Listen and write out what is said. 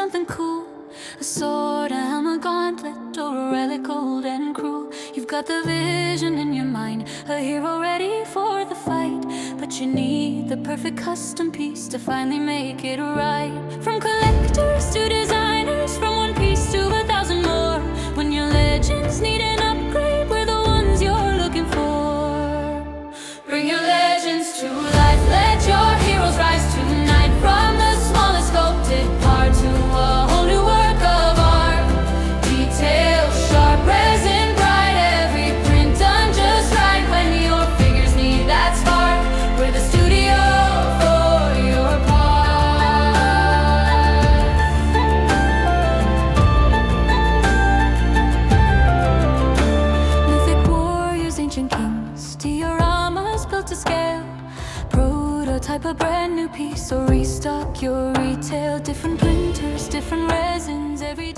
something cool. A sword, a helmet, gauntlet, or a relic old and cruel. You've got the vision in your mind, a hero ready for the fight. But you need the perfect custom piece to finally make it right. From collectors to designers, from one piece to 1,000 more. When your legends need an upgrade, we're the ones you're looking for. Bring your legends to life, let your heroes rise tonight. From the smallest sculpted part to a whole new work of art. Detail sharp, resin bright, every print done just right. When your figures need that spark, we're the studio for your part. Mythic warriors, ancient kings, dioramas built to scale. Prototype a brand new piece or restock your retail. Different printers, different resins, every